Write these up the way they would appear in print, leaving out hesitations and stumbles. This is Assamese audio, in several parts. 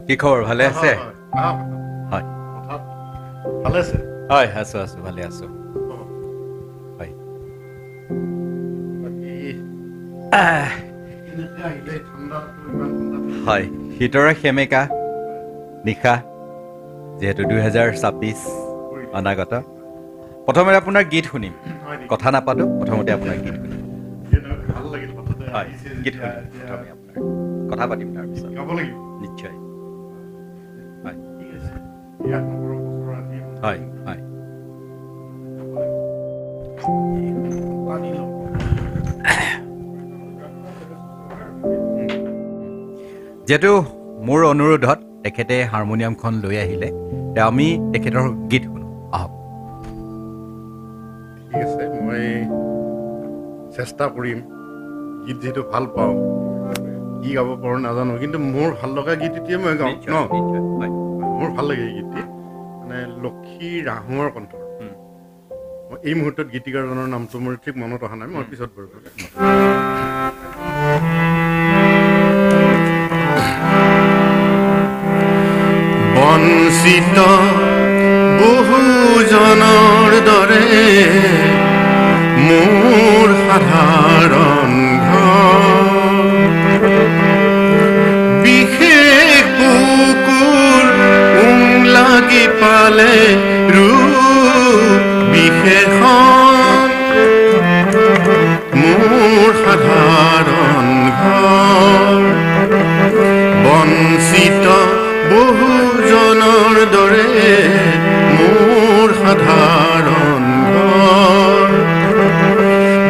কি খবৰ ভালে আছে হয় হয় ভালে আছে হয় আছো ভালে আছো হয় বাকী আহ, কেনেকৈ আহিলে ঠাণ্ডাটো ইমান ঠাণ্ডাটো হয় শীতৰে সেমেকা নিশা যিহেতু 2026 পৰিলে অনাগত প্ৰথমতে আপোনাৰ গীত শুনিম হয় নেকি কথা নাপাতো প্ৰথমতে আপোনাৰ গীত শুনিম ভাল লাগিল হঠাতে হয় আহিছে গীত যেতিয়া শুনিম এতিয়া প্ৰথমে আপোনাৰ কথা পাতিম তাৰপিছত গাব লাগিব নিশ্চয় হয় ঠিক আছে বিয়া খবৰৰ বছৰ আজি হয় হয় পানী লওঁ যিহেতু মোৰ অনুৰোধত তেখেতে হাৰমনিয়ামখন লৈ আহিলে এতিয়া আমি তেখেতৰ গীত শুনো আহক ঠিক আছে মই চেষ্টা কৰিম গীত যিহেতু ভাল পাওঁ কি গাব পাৰোঁ নাজানো কিন্তু মোৰ ভাল লগা গীত এতিয়াই মই গাওঁ ন নিশ্চয় নিশ্চয় হয় মোৰ ভাল লাগে এই গীতটি মানে লক্ষী ৰাহুমৰ কণ্ঠৰ মই এই মুহূৰ্তত গীতিকাৰজনৰ নামটো মোৰ ঠিক মনত অহা নাই মই পিছত বাৰু বঞ্চিত বহুজনৰ দৰে মোৰ সাধাৰণ ঘৰ বিশেষ বুকুৰ লাগি পালে ৰূপ বিশেষণ মোৰ সাধাৰণ ঘৰ বঞ্চিত বহুজনৰ দৰে মোৰ সাধাৰণ ঘৰ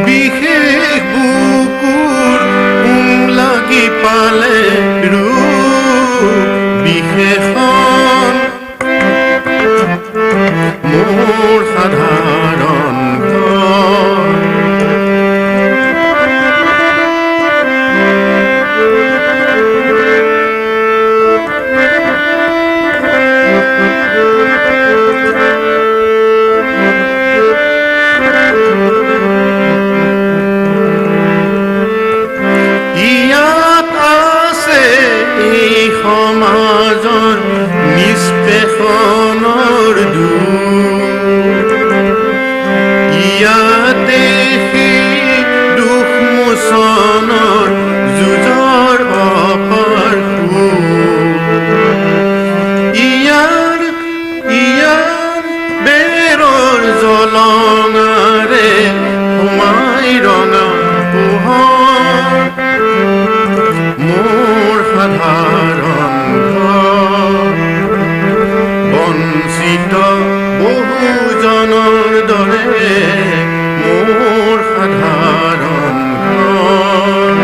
বিশেষ বুকুৰ লাগি পালে ৰূপ বিশেষণ মোৰ সাধাৰণ ঘৰ ইয়াত আছে এই সমাজৰ নিষ্পেষণৰ দূৰ ইয়াতে সেই দুখ মোচনৰ যুঁজৰ অপাৰ ইয়াৰ বেৰৰ জলঙাৰে সোমাই ৰঙা পোহৰ মোৰ সাধাৰণ ঘৰ বঞ্চিত বহুজনৰ দৰে মোৰ সাধাৰণ ঘৰ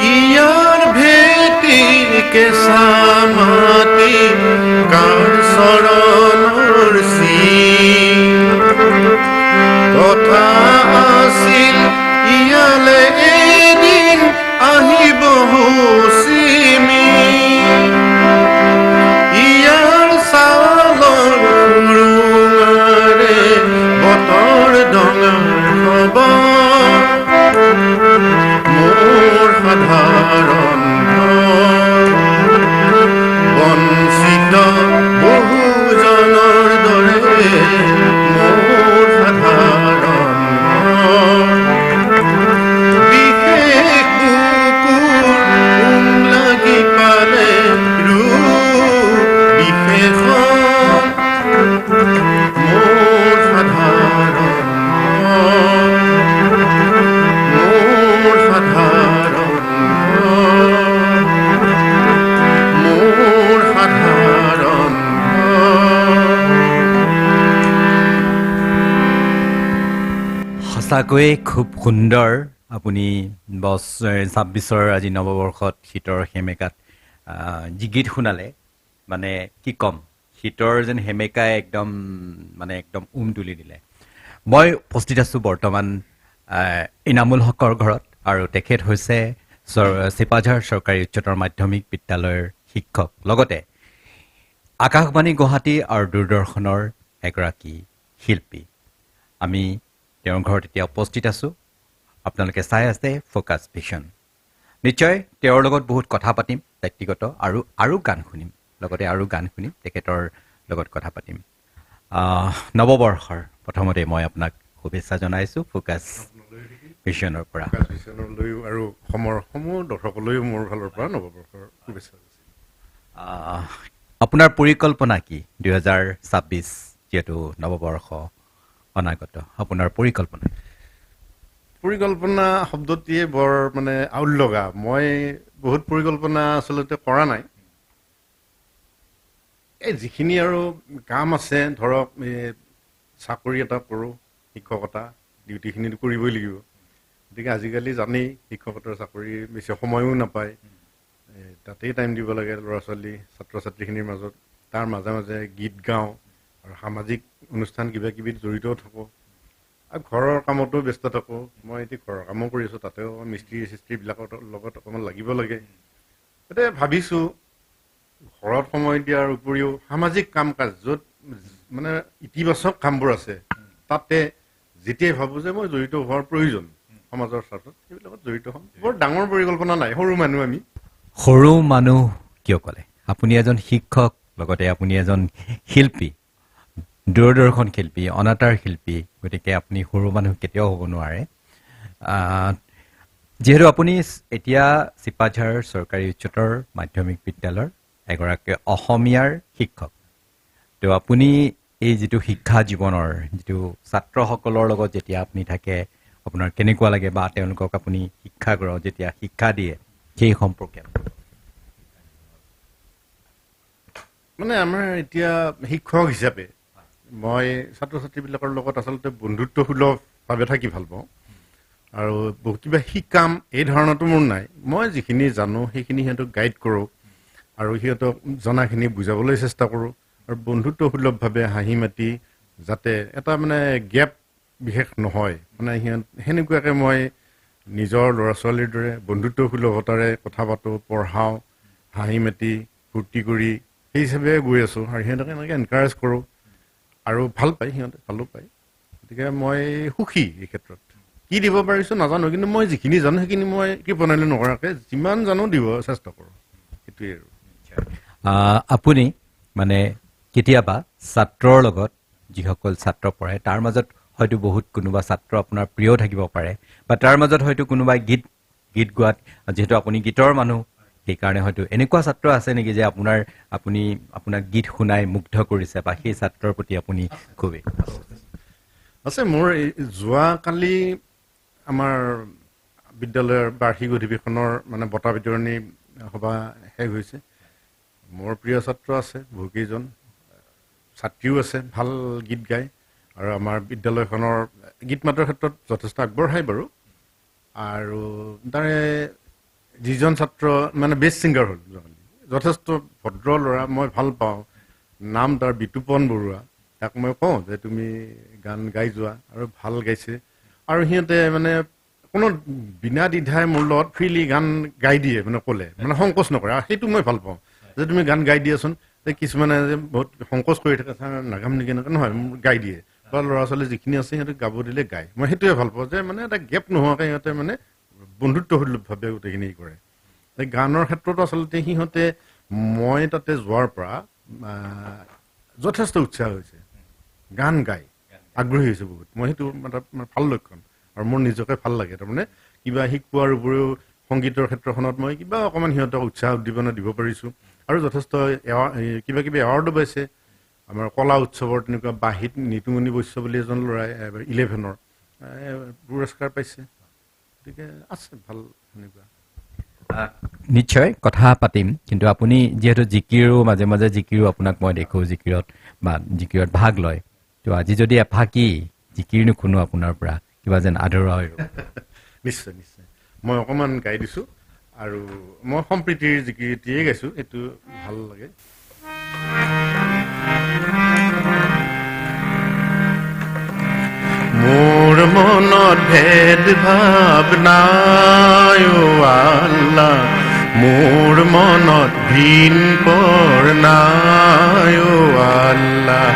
ইয়াৰ ভেটিৰ কেঁচা মাটি কাৰ চৰণৰ কথা আছিল ইয়ালে এদিন আহিব চিমি ইয়াৰ ছালৰ সুৰুঙাৰে বতৰ ডঙা খবৰ মোৰ সাধাৰণ ঘৰ বঞ্চিত বহুজনৰ দৰে মোৰ সাধাৰণ ঘৰ বিশেষ বুকুৰ লাগি পালে ৰূপ বিশেষণ মোৰ সাধাৰণ ঘৰ মোৰ সাধাৰণ ঘৰ মোৰ সাধাৰণ সঁচাকৈয়ে খুব সুন্দৰ আপুনি 26ৰ আজি নৱবৰ্ষত শীতৰ সেমেকাত যি গীত শুনালে মানে কি ক'ম শীতৰ যেন সেমেকাই একদম তুলি দিলে মই উপস্থিত আছোঁ বৰ্তমান ইনামুল হকৰ ঘৰত আৰু তেখেত হৈছে চিপাঝাৰ চৰকাৰী উচ্চতৰ মাধ্যমিক বিদ্যালয়ৰ শিক্ষক লগতে আকাশবাণী গুৱাহাটী আৰু দূৰদৰ্শনৰ এগৰাকী শিল্পী আমি তেওঁৰ ঘৰত এতিয়া উপস্থিত আছোঁ আপোনালোকে চাই আছে ফ'কাছ ভিজন নিশ্চয় তেওঁৰ লগত বহুত কথা পাতিম ব্যক্তিগত আৰু গান শুনিম লগতে আৰু গান শুনিম তেখেতৰ লগত কথা পাতিম নৱবৰ্ষৰ প্ৰথমতে মই আপোনাক শুভেচ্ছা জনাইছোঁ ফ'কাছ ভিজনৰ পৰা ভিজনলৈও আৰু অসমৰ সমূহ দৰ্শকলৈও মোৰ ফালৰ পৰা নৱবৰ্ষৰ শুভেচ্ছা আপোনাৰ পৰিকল্পনা কি 2026 যিহেতু নৱবৰ্ষ অনাগত আপোনাৰ পৰিকল্পনা শব্দটিয়ে বৰ মানে আউল লগা মই বহুত পৰিকল্পনা আচলতে কৰা নাই এই যিখিনি আৰু কাম আছে ধৰক চাকৰি এটা কৰোঁ শিক্ষকতা ডিউটিখিনি কৰিবই লাগিব গতিকে আজিকালি জানেই শিক্ষকতাৰ চাকৰি বেছি সময়ো নাপায় তাতেই টাইম দিব লাগে ল'ৰা ছোৱালী ছাত্ৰ ছাত্ৰীখিনিৰ মাজত তাৰ মাজে মাজে গীত গাওঁ আৰু সামাজিক অনুষ্ঠান কিবা কিবিত জড়িত থাকোঁ আৰু ঘৰৰ কামতো ব্যস্ত থাকোঁ মই এতিয়া ঘৰৰ কামো কৰি আছোঁ তাতেও মিস্ত্ৰী চিস্ত্ৰীবিলাকৰ লগত অকণমান লাগিব লাগে গতিকে ভাবিছোঁ ঘৰত সময় দিয়াৰ উপৰিও সামাজিক কাম কাজ য'ত মানে ইতিবাচক কামবোৰ আছে তাতে যেতিয়াই ভাবোঁ যে মই জড়িত হোৱাৰ প্ৰয়োজন সমাজৰ স্বাৰ্থত সেইবিলাকত জড়িত হ'ম বৰ ডাঙৰ পৰিকল্পনা নাই সৰু মানুহ কিয় ক'লে আপুনি এজন শিক্ষক লগতে আপুনি এজন শিল্পী দূৰদৰ্শন শিল্পী অনাতাঁৰ শিল্পী গতিকে আপুনি সৰু মানুহ কেতিয়াও হ'ব নোৱাৰে যিহেতু আপুনি এতিয়া চিপাঝাৰ চৰকাৰী উচ্চতৰ মাধ্যমিক বিদ্যালয়ৰ এগৰাকী অসমীয়াৰ শিক্ষক তো আপুনি এই যিটো শিক্ষা জীৱনৰ যিটো ছাত্ৰসকলৰ লগত যেতিয়া আপুনি থাকে আপোনাৰ কেনেকুৱা লাগে বা তেওঁলোকক আপুনি যেতিয়া শিক্ষা দিয়ে সেই সম্পৰ্কে মানে আমাৰ এতিয়া শিক্ষক হিচাপে মই ছাত্ৰ ছাত্ৰীবিলাকৰ লগত আচলতে বন্ধুত্বসুলভভাৱে থাকি ভাল পাওঁ আৰু কিবা শিকাম এই ধাৰণাটো মোৰ নাই মই যিখিনি জানো সেইখিনি সিহঁতক গাইড কৰোঁ আৰু সিহঁতক জনাখিনি বুজাবলৈ চেষ্টা কৰোঁ আৰু বন্ধুত্বসুলভভাৱে হাঁহি মাতি যাতে এটা মানে গেপ বিশেষ নহয় মানে সিহঁত সেনেকুৱাকৈ মই নিজৰ ল'ৰা ছোৱালীৰ দৰে বন্ধুত্বসুলভতাৰে কথা পাতোঁ পঢ়াওঁ হাঁহি মাতি ফূৰ্তি কৰি সেই হিচাপে গৈ আছোঁ আৰু সিহঁতক এনেকৈ এনকাৰেজ কৰোঁ আৰু ভাল পায় সিহঁতে ভালো পায় গতিকে মই সুখী এই ক্ষেত্ৰত কি দিব পাৰিছোঁ নাজানো কিন্তু মই যিখিনি জানো সেইখিনি মই কৃপণালি নকৰাকৈ যিমান জানো দিব চেষ্টা কৰোঁ সেইটোৱেই আৰু আপুনি মানে কেতিয়াবা ছাত্ৰৰ লগত যিসকল ছাত্ৰ পঢ়ে তাৰ মাজত হয়তো বহুত কোনোবা ছাত্ৰ আপোনাৰ প্ৰিয় থাকিব পাৰে বা তাৰ মাজত হয়তো কোনোবাই গীত গোৱাত যিহেতু আপুনি গীতৰ মানুহ সেইকাৰণে হয়তো এনেকুৱা ছাত্ৰ আছে নেকি যে আপোনাক গীত শুনাই মুগ্ধ কৰিছে বা সেই ছাত্ৰৰ প্ৰতি আপুনি খুবেই আছে মোৰ যোৱাকালি আমাৰ বিদ্যালয়ৰ বাৰ্ষিক অধিৱেশনৰ মানে বঁটা বিতৰণী সভা শেষ হৈছে মোৰ প্ৰিয় ছাত্ৰ আছে বহুকেইজন ছাত্ৰীও আছে ভাল গীত গায় আৰু আমাৰ বিদ্যালয়খনৰ গীত মাতৰ ক্ষেত্ৰত যথেষ্ট আগবঢ়ায় বাৰু আৰু তাৰে যিজন ছাত্ৰ মানে বেষ্ট ছিংগাৰ হ'ল যথেষ্ট ভদ্ৰ ল'ৰা মই ভাল পাওঁ নাম তাৰ বিতুপন বৰুৱা তাক মই কওঁ যে তুমি গান গাই যোৱা আৰু ভাল গাইছে আৰু সিহঁতে মানে কোনো বিনা দ্বিধাই মোৰ লগত ফ্ৰীলি গান গাই দিয়ে মানে ক'লে মানে সংকোচ নকৰে আৰু সেইটো মই ভাল পাওঁ যে তুমি গান গাই দিয়াচোন কিছুমানে যে বহুত সংকোচ কৰি থাকে নাগাম নেকি এনেকৈ নহয় গাই দিয়ে বা ল'ৰা ছোৱালী যিখিনি আছে সিহঁতে গাব দিলে গায় মই সেইটোৱে ভাল পাওঁ যে মানে এটা গেপ নোহোৱাকৈ সিহঁতে মানে বন্ধুত্বসুলভভাৱে গোটেইখিনি কৰে গানৰ ক্ষেত্ৰতো আচলতে সিহঁতে মই তাতে যোৱাৰ পৰা যথেষ্ট উৎসাহ হৈছে গান গাই আগ্ৰহী হৈছে বহুত মই সেইটো এটা ভাল লক্ষণ আৰু মোৰ নিজকে ভাল লাগে তাৰমানে কিবা শিকোৱাৰ উপৰিও সংগীতৰ ক্ষেত্ৰখনত মই কিবা অকণমান সিহঁতক উৎসাহ উদ্দীপনা দিব পাৰিছোঁ আৰু যথেষ্ট কিবা কিবি এৱাৰ্ডো পাইছে আমাৰ কলা উৎসৱৰ তেনেকুৱা বাঁহীত নিতুমণি বৈশ্য বুলি এজন ল'ৰাই 11ৰ পুৰস্কাৰ পাইছে গতিকে আছে ভাল সেনেকুৱা নিশ্চয় কথা পাতিম কিন্তু আপুনি যিহেতু জিকিৰো মাজে মাজে জিকিৰো আপোনাক মই দেখোঁ জিকিৰত ভাগ লয় তো আজি যদি এফাকি জিকিৰ নুশুনো আপোনাৰ পৰা কিবা যেন আধৰুৱা হৈ নিশ্চয় নিশ্চয় মই অকণমান গাই দিছোঁ আৰু মই সম্প্ৰীতিৰ জিকিৰটিয়ে গাইছোঁ সেইটো ভাল লাগে মনত ভেদ ভাৱ নাই অ আল্লাহ মোৰ মনত ভিন পৰ নাই অ আল্লাহ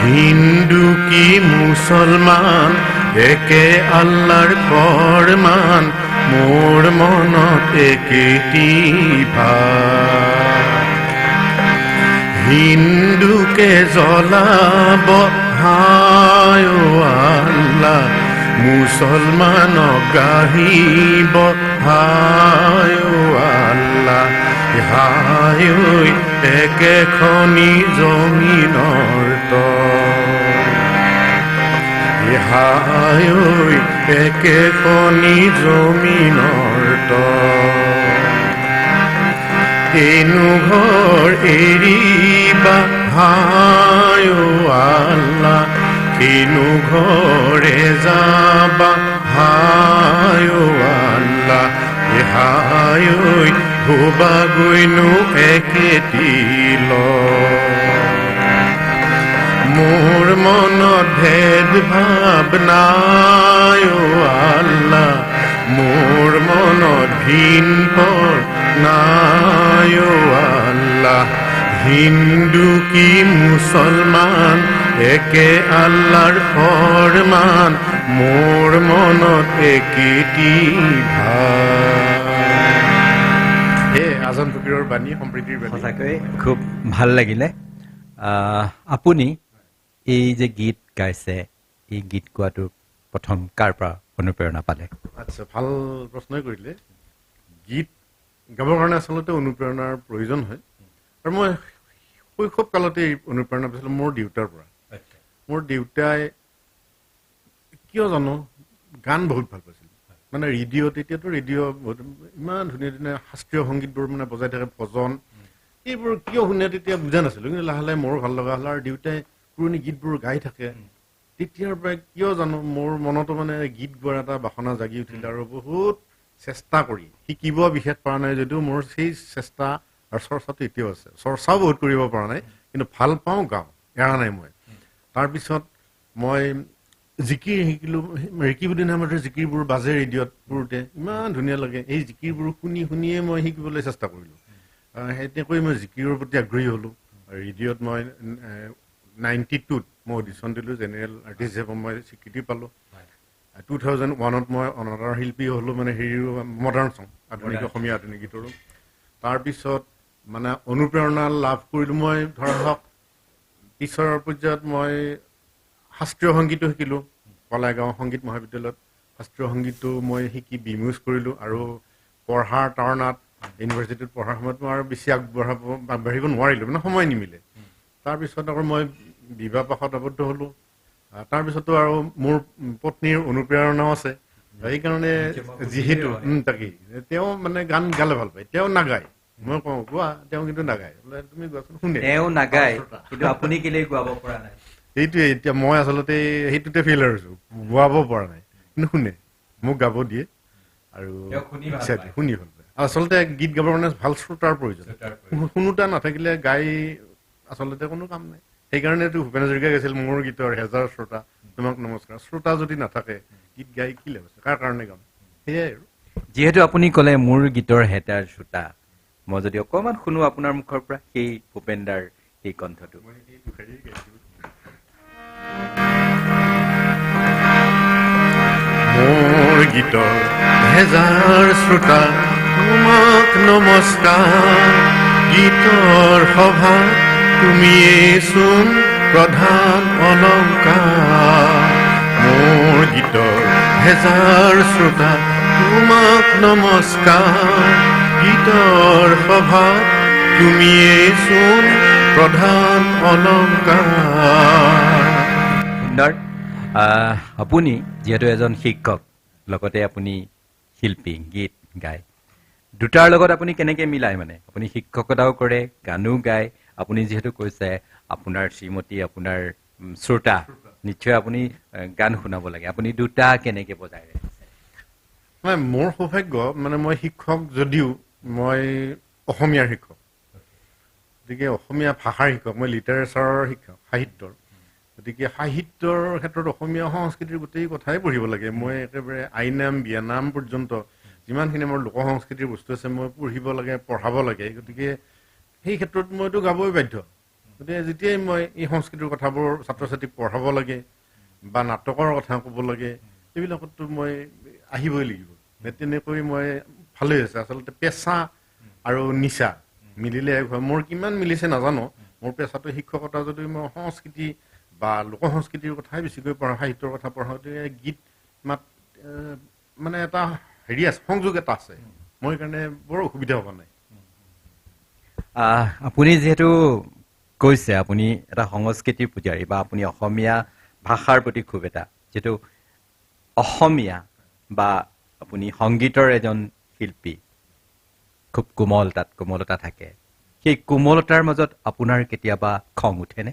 হিন্দু কি মুছলমান একে আল্লাহৰ ফৰমান মোৰ মনত একেটি ভাৱ হিন্দুকে জ্বলাব হায় অ আল্লাহ মুছলমানক গাহিব হায় অ আল্লাহ হায় ঐ একেখনি জমিনৰ হায় ঐ একেখনি জমিনৰ তেনু ঘৰ এৰিবা হায় অ আল্লাহ তেনু ঘৰে যাবা হায় অ আল্লাহ হায় ঐ ভবা গৈনো একেটি মোৰ মনত ভেদ ভাৱ নাই অ আল্লাহ মোৰ মনত ভিন পৰ নাই অ আল্লাহ হিন্দু কি মুছলমান একে আল্লাহৰ ফৰমান মোৰ মনত একেটি ভাৱ আজান ফকীৰৰ বাণী সম্প্ৰীতিৰ বাণী সঁচাকৈ খুব ভাল লাগিলে আপুনি এই যে গীত গাইছে এই গীত গোৱাটো প্ৰথম কাৰ পৰা অনুপ্ৰেৰণা পালে আচ্ছা ভাল প্ৰশ্নই কৰিলে গীত গাবৰ কাৰণে আচলতে অনুপ্ৰেৰণাৰ প্ৰয়োজন হয় আৰু মই শৈশৱ কালতে এই অনুপ্ৰেৰণা পাইছিলোঁ মোৰ দেউতাৰ পৰা মোৰ দেউতাই কিয় জানো গান বহুত ভাল পাইছিল মানে ৰেডিঅ' তেতিয়াতো ৰেডিঅ' ইমান ধুনীয়া ধুনীয়া শাস্ত্ৰীয় সংগীতবোৰ মানে বজাই থাকে ভজন এইবোৰ কিয় শুনে তেতিয়া বুজা নাছিলোঁ কিন্তু লাহে লাহে মোৰো ভাল লগা হ'ল আৰু দেউতাই পুৰণি গীতবোৰ গাই থাকে তেতিয়াৰ পৰাই কিয় জানো মোৰ মনতো মানে গীত গোৱাৰ এটা বাসনা জাগি উঠিল আৰু বহুত চেষ্টা কৰি শিকিব বিশেষ পৰা নাই যদিও মোৰ সেই চেষ্টা আৰু চৰ্চাটো এতিয়াও আছে চৰ্চাও বহুত কৰিব পৰা নাই কিন্তু ভাল পাওঁ গাওঁ এৰা নাই মই তাৰপিছত মই জিকিৰ শিকিলোঁ ৰেকিবুদ্দিন আহমেদৰ জিকিৰবোৰ বাজে ৰেডিঅ'ত পঢ়োঁতে ইমান ধুনীয়া লাগে এই জিকিৰবোৰ শুনিয়ে মই শিকিবলৈ চেষ্টা কৰিলোঁ সেনেকৈ মই জিকিৰৰ প্ৰতি আগ্ৰহী হ'লোঁ ৰেডিঅ'ত মই 92ত মই অডিশ্যন দিলোঁ জেনেৰেল আৰ্টিষ্ট হিচাপে মই স্বীকৃতি পালোঁ 2001ত মই অনাতাঁৰ শিল্পী হ'লোঁ মানে হেৰি মডাৰ্ণ চং আধুনিক অসমীয়া আধুনিক গীতৰো তাৰপিছত মানে অনুপ্ৰেৰণা লাভ কৰিলোঁ মই ধৰা হওক পিছৰ পৰ্যায়ত মই শাস্ত্ৰীয় সংগীতো শিকিলোঁ কলাইগাঁও সংগীত মহাবিদ্যালয়ত শাস্ত্ৰীয় সংগীতটো মই শিকি বিমিউজ কৰিলোঁ আৰু পঢ়াৰ তাৰণাত ইউনিভাৰ্চিটিত পঢ়াৰ সময়ত মই আৰু বেছি আগবাঢ়িব নোৱাৰিলোঁ মানে সময় নিমিলে তাৰপিছত আকৌ মই বিবাহ পাশত আবদ্ধ হ'লোঁ তাৰপিছতো আৰু মোৰ পত্নীৰ অনুপ্ৰেৰণাও আছে সেইকাৰণে যিহেতু তাকেই তেওঁ মানে গান গালে ভাল পায় তেওঁ নাগায় মই কওঁ গোৱা তেওঁ কিন্তু নাগায় বোলে তুমি গোৱাচোন শুনে তেওঁ নাগায় কিন্তু আপুনি কেলেই গোৱাব পৰা নাই সেইটোৱে এতিয়া মই আচলতে সেইটোতে ফেইল হৈছোঁ গোৱাব পৰা নাই কিন্তু শুনে মোক গাব দিয়ে আৰু শুনি ভাল পায় আচলতে গীত গাবৰ কাৰণে ভাল শ্ৰোতাৰ প্ৰয়োজন শুনোতা নাথাকিলে গাই আচলতে কোনো কাম নাই সেইকাৰণেতো ভূপেন হাজৰিকাই গাইছিল মোৰ গীতৰ হেজাৰ শ্ৰোতা তোমাক নমস্কাৰ শ্ৰোতা যদি নাথাকে গীত গাই কি লাভ আছে কাৰ কাৰণে গাম সেয়াই আৰু যিহেতু আপুনি ক'লে মোৰ গীতৰ হেতাৰ শ্ৰোতা মই যদি অকণমান শুনো আপোনাৰ মুখৰ পৰা সেই ভূপেন দাৰ সেই কণ্ঠটো মোৰ গীতৰ হেজাৰ শ্ৰোতা তোমাক নমস্কাৰ গীতৰ সভা তুমিয়েচোন প্ৰধান অলংকাৰ মোৰ গীতৰ হেজাৰ শ্ৰোতা তোমাক নমস্কাৰ গীতৰ সভা তুমিয়েচোন প্ৰধান অলংকাৰ সুন্দৰ আপুনি যিহেতু এজন শিক্ষক লগতে আপুনি শিল্পী গীত গায় দুটাৰ লগত আপুনি কেনেকে মিলায় মানে আপুনি শিক্ষকতাও কৰে গানো গায় আপুনি যিহেতু কৈছে আপোনাৰ শ্ৰীমতী আপোনাৰ শ্ৰোতা নিশ্চয় আপুনি গান শুনাব লাগে আপুনি দুটা কেনেকে বজাই ৰাখিছে মানে মোৰ সৌভাগ্য মানে মই শিক্ষক যদিও মই অসমীয়াৰ শিক্ষক গতিকে অসমীয়া ভাষাৰ শিক্ষক মই লিটাৰেচাৰৰ শিক্ষক সাহিত্যৰ গতিকে সাহিত্যৰ ক্ষেত্ৰত অসমীয়া সংস্কৃতিৰ গোটেই কথাই পঢ়িব লাগে মই একেবাৰে আইনাম বিয়ানাম পৰ্যন্ত যিমানখিনি আমাৰ লোক সংস্কৃতিৰ বস্তু আছে মই পঢ়িব লাগে পঢ়াব লাগে গতিকে সেই ক্ষেত্ৰত মইতো গাবই বাধ্য গতিকে যেতিয়াই মই এই সংস্কৃতিৰ কথাবোৰ ছাত্ৰ ছাত্ৰীক পঢ়াব লাগে বা নাটকৰ কথা ক'ব লাগে এইবিলাকতো মই আহিবই লাগিব তেনেকৈ মই ভালেই হৈছে আচলতে পেচা আৰু নিচা মিলিলে মোৰ কিমান মিলিছে নাজানো মোৰ পেচাটো শিক্ষকতা যদি মই সংস্কৃতি বা লোক সংস্কৃতিৰ কথাই বেছিকৈ পঢ়া সাহিত্যৰ কথা পঢ়াওঁতে গীত মাত মানে এটা হেৰি আছে সংযোগ এটা আছে মই কাৰণে বৰ অসুবিধা হোৱা নাই আপুনি যিহেতু কৈছে আপুনি এটা সংস্কৃতিৰ পূজাৰী বা আপুনি অসমীয়া ভাষাৰ প্ৰতি খুব এটা যিহেতু অসমীয়া বা আপুনি সংগীতৰ এজন শিল্পী খুব কোমল তাত কোমলতা থাকে সেই কোমলতাৰ মাজত আপোনাৰ কেতিয়াবা খং উঠেনে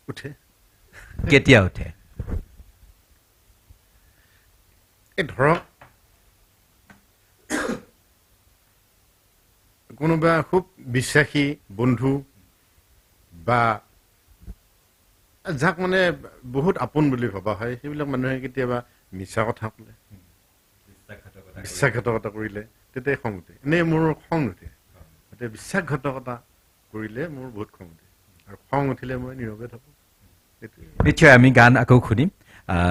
উঠে কেতিয়া উঠে এই ধৰক কোনোবা খুব বিশ্বাসী বন্ধু বা যাক মানে বহুত আপোন বুলি ভবা হয় সেইবিলাক মানুহে কেতিয়াবা মিছা কথা ক'লে বিশ্বাসঘাতকতা কৰিলে তেতিয়াই খং উঠে এনেই মোৰ খং নুঠে গতিকে বিশ্বাসঘাতকতা কৰিলে মোৰ বহুত খং উঠে আৰু খং উঠিলে মই নীৰৱে থাকোঁ নিশ্চয় আমি গান আকৌ শুনিম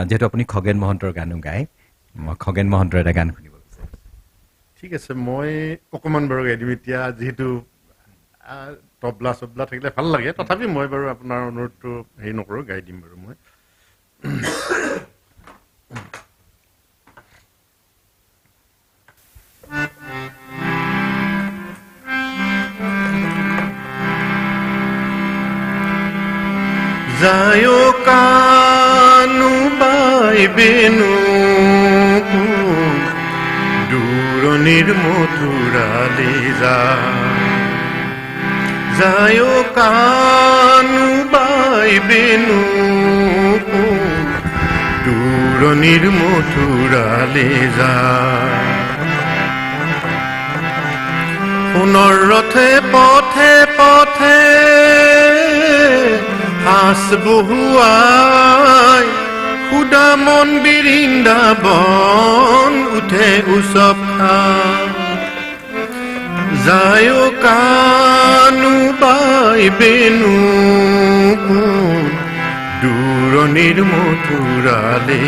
যিহেতু আপুনি খগেন মহন্তৰ গানো গায় মই খগেন মহন্তৰ এটা গান শুনিব বিচাৰিছোঁ ঠিক আছে মই অকণমান বাৰু গাই দিম এতিয়া যিহেতু তবলা চবলা থাকিলে ভাল লাগে তথাপি মই বাৰু আপোনাৰ অনুৰোধটো হেৰি নকৰোঁ গাই দিম বাৰু মই যায়ো কানু বাইবেনো দূৰণিৰ মথুৰালে যায়ো কানু বাইবেনো দূৰণিৰ মথুৰালে সোণৰ ৰথে পথে পথে হাস বহুৱাই সুদা মন বৃন্দাবন উঠে উৎসৱ যায়ো কানু বাইবেনো দূৰণিৰ মথুৰালে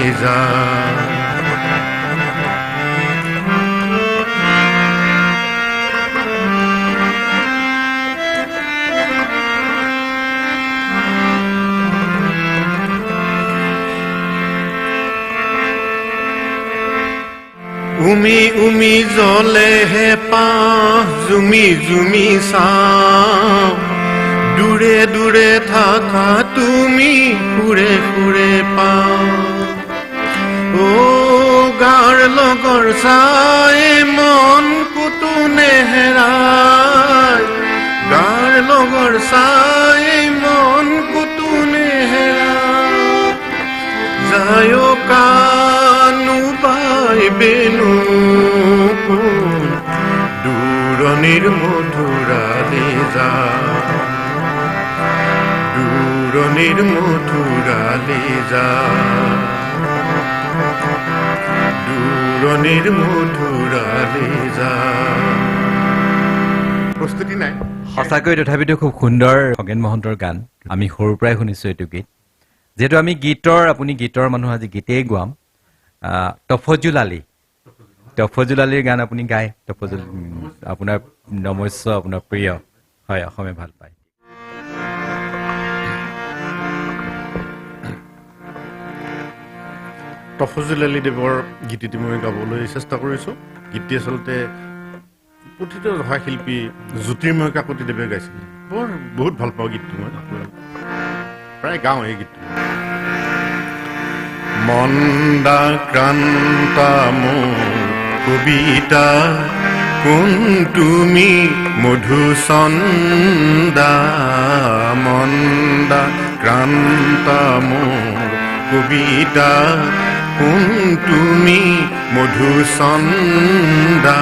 উমি উমি জ্বলে হেঁপাহ জুমি জুমি চাওঁ দূৰে দূৰে থাকা তুমি সুৰে সুৰে পাওঁ ও গাৰ লগৰ চাই মন কুতু নেহেৰাই গাৰ লগৰ চাই মন কুতু নেহেৰাই যায়ো কানু বাইবেনো দূৰণিৰ মথুৰালে দূৰণিৰ মথুৰালে দূৰণিৰ মথুৰালে প্ৰস্তুতি নাই সঁচাকৈ তথাপিতো খুব সুন্দৰ খগেন মহন্তৰ গান আমি সৰুৰ পৰাই শুনিছোঁ এইটো গীত যিহেতু আমি আপুনি গীতৰ মানুহ আজি গীতেই গোৱাম তফজুল আলীৰ গান আপুনি গায় তফজুল আপোনাৰ নমস্য আপোনাৰ প্ৰিয় হয় অসমে ভাল পায় তফজুল আলীদেৱৰ গীতটি মই গাবলৈ চেষ্টা কৰিছোঁ গীতটি আচলতে প্ৰতিটো ভাষা শিল্পী জ্যোতিৰ্ময় কাকতিদেৱে গাইছিলে বহুত ভাল পাওঁ গীতটো মই প্ৰায় গাওঁ এই গীতটো মন্দাক্ৰান্ত মোৰ কবিতা কোন তুমি মধুচন্দা মন্দাক্ৰান্ত মোৰ কবিতা কোন তুমি মধুচন্দা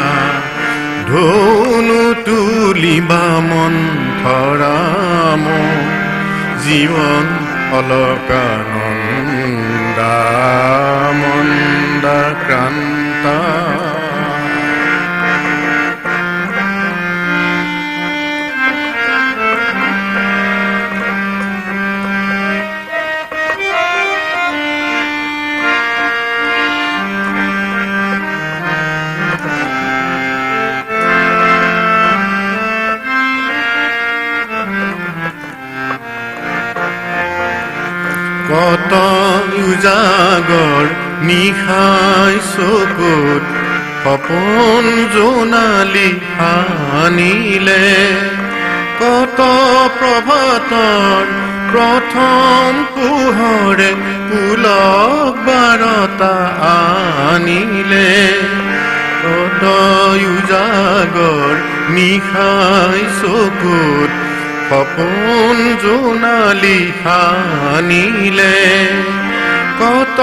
ধনু তুলিবা মন্থৰা জীৱন অলকানন্দা মন্দা ক্ৰান্তা কত উজাগৰ নিশাই চকুত সপোন জোনালী আনিলে কত প্ৰভাতৰ প্ৰথম পোহৰে পুলক বাৰতা আনিলে কত উজাগৰ নিশাই চকুত সপোন জোনালী আনিলে কত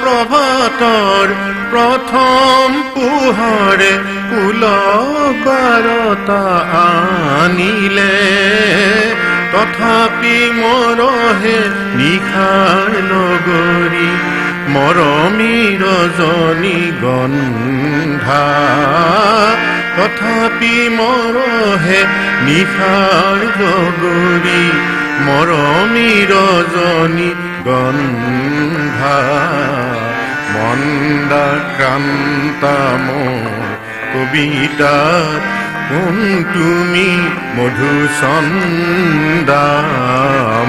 প্ৰভাতৰ প্ৰথম পোহৰে পুলক বাৰতা আনিলে তথাপি মৰহে নিশাৰ নগৰী মৰমী ৰজনী গন্ধা তথাপি মৰহে নিশাৰ নগৰী মৰমী ৰজনী গন্ধা মন্দা ক্ৰান্তা মোৰ কবিতাত কোন তুমি মধুচন্দা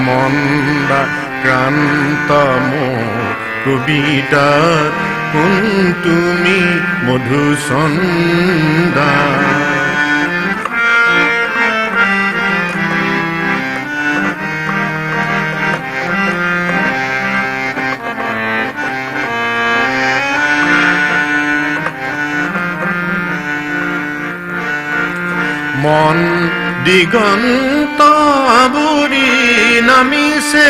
মন্দা ক্ৰান্তা মোৰ কবিতাত কোন তুমি মধুচন্দা মন দিগন্ত আৱৰি নামিছে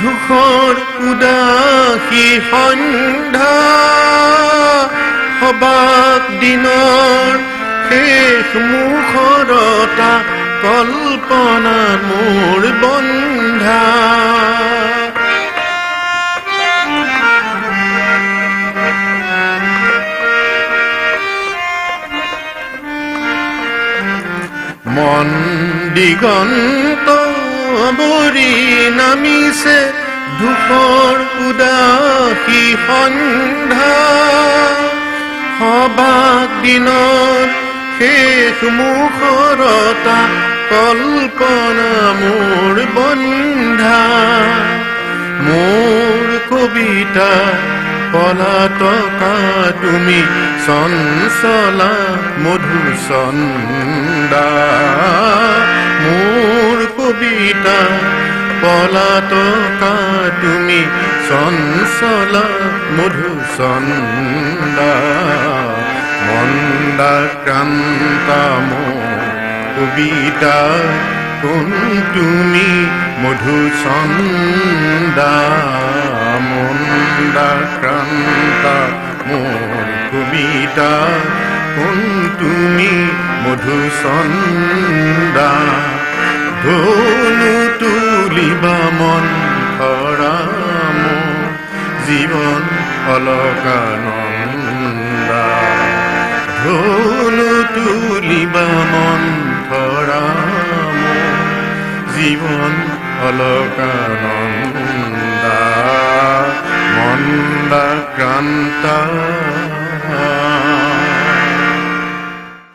ধূসৰ উদাসী সন্ধ্যা সবাক দিনৰ শেষ মুখৰতা কল্পনা মোৰ বন্ধা মন দিগন্ত আৱৰি নামিছে ধূসৰ উদাসী সন্ধ্যা সবাক দিনত শেষ মুখৰতা কল্পনা মোৰ বন্ধা মোৰ কবিতা পলাতকা তুমি চঞ্চলা মধুচন্দা মোৰ কবিতা পলাতকা তুমি চঞ্চলা মধুচন্দা মন্দা ক্ৰান্তা মোৰ কবিতা কোন তুমি মধুচন্দা মন্দা ক্ৰান্তা মোৰ কবিতা কোন তুমি মধুচন্দা ধনু তুলিবা মন ধৰা মোৰ জীৱন অলকানন্দা ধনু তুলিবা মন ধৰা মোৰ জীৱন অলকানন্দা মন্দা ক্ৰান্তা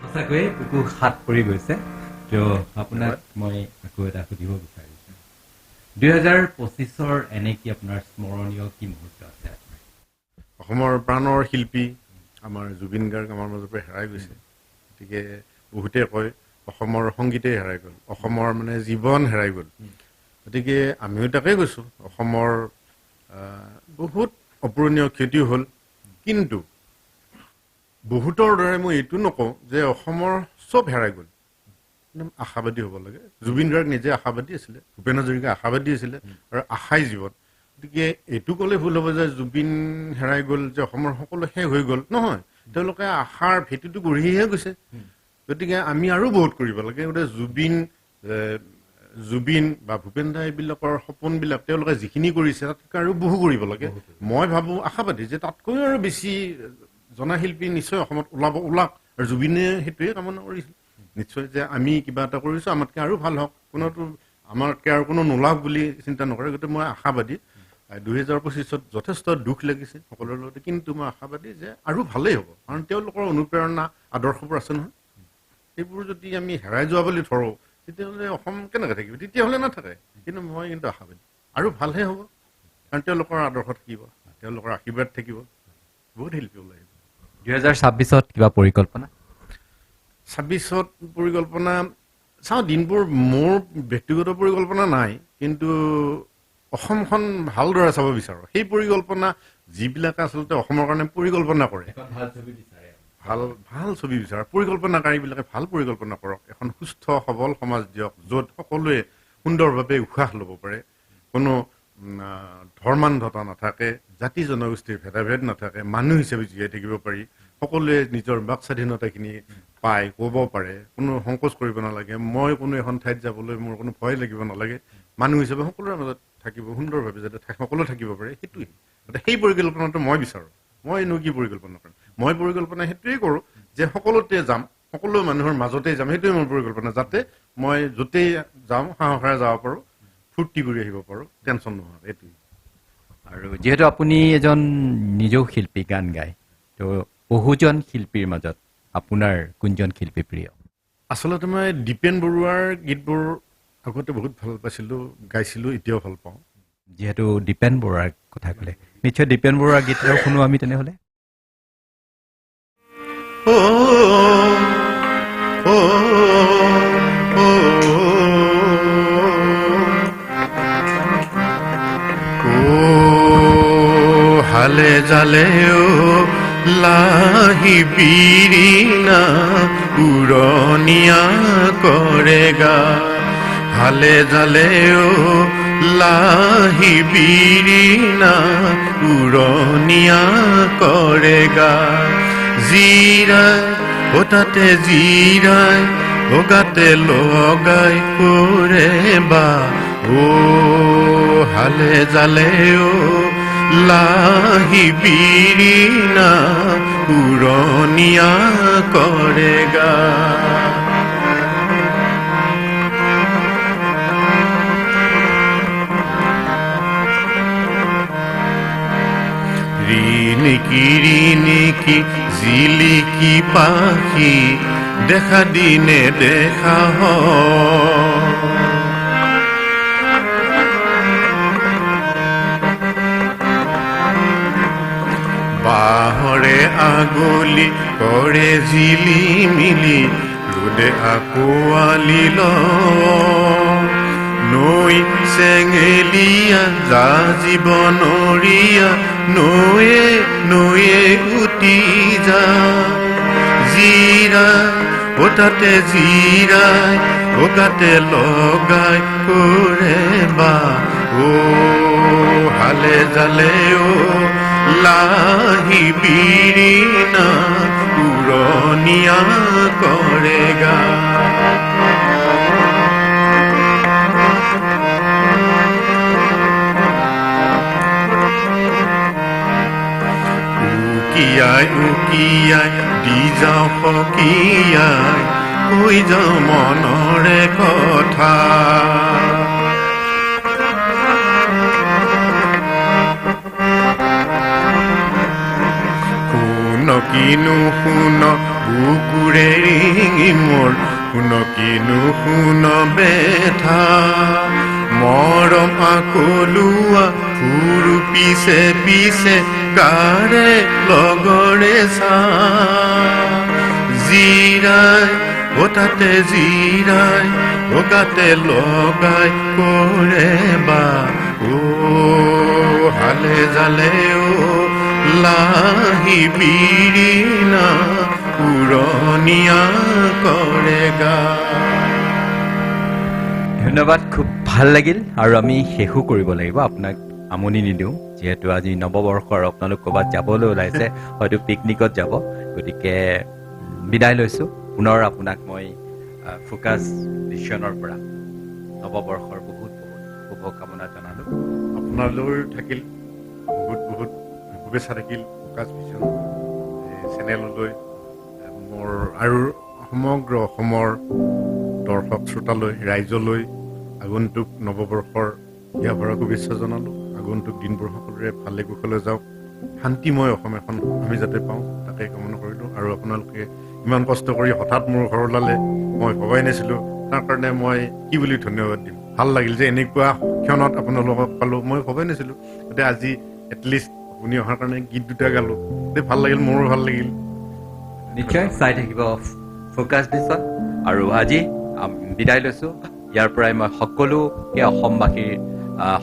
সঁচাকৈয়ে বুকু হাত পৰি গৈছে কিয় আপোনাক মই আকৌ এটা সুধিব বিচাৰিছোঁ 2025 এনে কি আপোনাৰ স্মৰণীয় কি মুহূৰ্ত আছে অসমৰ প্ৰাণৰ শিল্পী আমাৰ জুবিন গাৰ্গ আমাৰ মাজৰ পৰা হেৰাই গৈছে গতিকে বহুতে কয় অসমৰ সংগীতেই হেৰাই গ'ল অসমৰ মানে জীৱন হেৰাই গ'ল গতিকে আমিও তাকে কৈছোঁ অসমৰ বহুত অপূৰণীয় ক্ষতি হ'ল কিন্তু বহুতৰ দৰে মই এইটো নকওঁ যে অসমৰ চব হেৰাই গ'ল আশাবাদী হ'ব লাগে জুবিন গাৰ্গ নিজে আশাবাদী আছিলে ভূপেন হাজৰিকা আশাবাদী আছিলে আৰু আশাই জীৱন গতিকে এইটো ক'লে ভুল হ'ব যে জুবিন হেৰাই গ'ল যে অসমৰ সকলো শেষ হৈ গ'ল নহয় তেওঁলোকে আশাৰ ভেটিটো গঢ়িহে গৈছে গতিকে আমি আৰু বহুত কৰিব লাগে গতিকে জুবিন জুবিন বা ভূপেন দা এইবিলাকৰ সপোনবিলাক তেওঁলোকে যিখিনি কৰিছে তাতকৈ আৰু বহু কৰিব লাগে মই ভাবোঁ আশাবাদী যে তাতকৈ আৰু বেছি জনশিল্পী নিশ্চয় অসমত ওলাক আৰু জুবিনে সেইটোৱে কামনা কৰিছিল নিশ্চয় যে আমি কিবা এটা কৰিছোঁ আমাতকৈ আৰু ভাল হওক কোনোতো আমাতকৈ আৰু কোনো নোলাওক বুলি চিন্তা নকৰে গতিকে মই আশাবাদী 2025ত যথেষ্ট দুখ লাগিছে সকলোৰে লগতে কিন্তু মই আশাবাদী যে আৰু ভালেই হ'ব কাৰণ তেওঁলোকৰ অনুপ্ৰেৰণা আদৰ্শবোৰ আছে নহয় সেইবোৰ যদি আমি হেৰাই যোৱা বুলি ধৰোঁ তেতিয়াহ'লে অসম কেনেকৈ থাকিব তেতিয়াহ'লে নাথাকে কিন্তু মই কিন্তু আশাবাদী আৰু ভালহে হ'ব কাৰণ তেওঁলোকৰ আদৰ্শ থাকিব তেওঁলোকৰ আশীৰ্বাদ থাকিব বহুত শিল্পী ওলাই আহিব 2026ত কিবা পৰিকল্পনা 26ত পৰিকল্পনা চাওঁ দিনবোৰ মোৰ ব্যক্তিগত পৰিকল্পনা নাই কিন্তু অসমখন ভালদৰে চাব বিচাৰোঁ সেই পৰিকল্পনা যিবিলাকে আচলতে অসমৰ কাৰণে পৰিকল্পনা কৰে ভাল ছবি বিচাৰে পৰিকল্পনাকাৰীবিলাকে ভাল পৰিকল্পনা কৰক এখন সুস্থ সবল সমাজ দিয়ক য'ত সকলোৱে সুন্দৰভাৱে উশাহ ল'ব পাৰে কোনো ধৰ্মান্ধতা নাথাকে জাতি জনগোষ্ঠীৰ ভেদাভেদ নাথাকে মানুহ হিচাপে জীয়াই থাকিব পাৰি সকলোৱে নিজৰ বাক স্বাধীনতাখিনি পায় ক'ব পাৰে কোনো সংকোচ কৰিব নালাগে মই কোনো এখন ঠাইত যাবলৈ মোৰ কোনো ভয় লাগিব নালাগে মানুহ হিচাপে সকলোৰে মাজত থাকিব সুন্দৰভাৱে যাতে সকলো থাকিব পাৰে সেইটোৱেই গতিকে সেই পৰিকল্পনাটো মই বিচাৰোঁ মইনো কি পৰিকল্পনা কৰিম মই পৰিকল্পনা সেইটোৱেই কৰোঁ যে সকলোতে যাম সকলো মানুহৰ মাজতে যাম সেইটোৱে মোৰ পৰিকল্পনা যাতে মই য'তেই যাওঁ সাহসেৰে যাব পাৰোঁ ফূৰ্তি কৰি আহিব পাৰোঁ টেনশ্যন নোহোৱা এইটোৱেই আৰু যিহেতু আপুনি এজন নিজেও শিল্পী গান গায় তো বহুজন শিল্পীৰ মাজত আপোনাৰ কোনজন শিল্পী প্ৰিয় আচলতে মই দীপেন বৰুৱাৰ গীতবোৰ আগতে বহুত ভাল পাইছিলোঁ গাইছিলোঁ এতিয়াও ভাল পাওঁ যিহেতু দীপেন বৰুৱাৰ কথা ক'লে নিশ্চয় দীপেন বৰুৱাৰ গীত আৰু শুনো আমি তেনেহ'লে হালে জালেও লাহি বিৰিনা উৰণীয়া কৰেগা হালে জালেও লাহি বিৰিনা উৰণীয়া কৰেগা জিৰাই ওটাতে জিৰাই ওগাতে লগাই কৰে বা ও হালে জালেও লাহি বিৰিনা উৰণীয়া কৰেগা ৰিণিকি জিলিকি পাখি দেখা দিনে দেখা বাহৰে আগলি কৰে জিলি মিলি ৰোদে আকোৱালি নৈ চেঙেলীয়া যা জীৱনৰীয়া নৈয়ে নৈয়ে উটি যা জিৰাই ওটাতে জিৰাই ওগাতে লগাই কৰে বা ও হালে জালেও লাহি বিৰিনা উৰণীয়া কৰেগা উকিয়াই দি যাওঁ সকিয়াই কৈ যাওঁ মনৰে কথা কিনো শুন বুকুৰে ৰিঙি মোৰ শুন কিনো শুন বেথা মৰম আকলুৱা ফুৰু পিছে পিছে কাৰে লগৰে চা জিৰাই ওটাতে জিৰাই ওগাতে লগাই কৰে বা ও হালে জালেও লাহি বিৰিনা উৰণীয়া কৰেগা ধন্যবাদ খুব ভাল লাগিল আৰু আমি শেষো কৰিব লাগিব আপোনাক আমনি নিদিওঁ যিহেতু আজি নৱবৰ্ষৰ আপোনালোক ক'ৰবাত যাবলৈ ওলাইছে হয়তো পিকনিকত যাব গতিকে বিদায় লৈছোঁ পুনৰ আপোনাক মই ফ'কাছ ডিশ্যনৰ পৰা নৱবৰ্ষৰ বহুত শুভকামনা জনালোঁ। আপোনালৈ থাকিল বহুত বহুত শুভেচ্ছা থাকিল ফ'কাছ ভিজন চেনেললৈ, মোৰ আৰু সমগ্ৰ অসমৰ দৰ্শক শ্ৰোতালৈ, ৰাইজলৈ আগন্তুক নৱবৰ্ষৰ হিয়া ভৰা শুভেচ্ছা জনালোঁ। আগন্তুক দিনবোৰ সকলোৰে ভালে কুশলে যাওক, শান্তিময় অসম এখন আমি যাতে পাওঁ তাকে কামনা কৰিলোঁ। আৰু আপোনালোকে ইমান কষ্ট কৰি হঠাৎ মোৰ ঘৰ ওলালে, মই ভবাই নাছিলোঁ। তাৰ কাৰণে মই কি বুলি ধন্যবাদ দিম। ভাল লাগিল যে এনেকুৱা ক্ষণত আপোনালোকক পালোঁ, মই ভবাই নাছিলোঁ। গতিকে আজি এটলিষ্ট আপুনি অহাৰ কাৰণে গীত দুটা গালোঁ, গতিকে ভাল লাগিল, মোৰো ভাল লাগিল। নিশ্চয় চাই থাকিব ফ'কাছ ভিজন। আৰু আজি বিদায় লৈছোঁ। ইয়াৰ পৰাই মই সকলোকে অসমবাসীৰ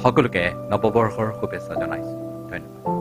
সকলোকে নৱবৰ্ষৰ শুভেচ্ছা জনাইছোঁ। ধন্যবাদ।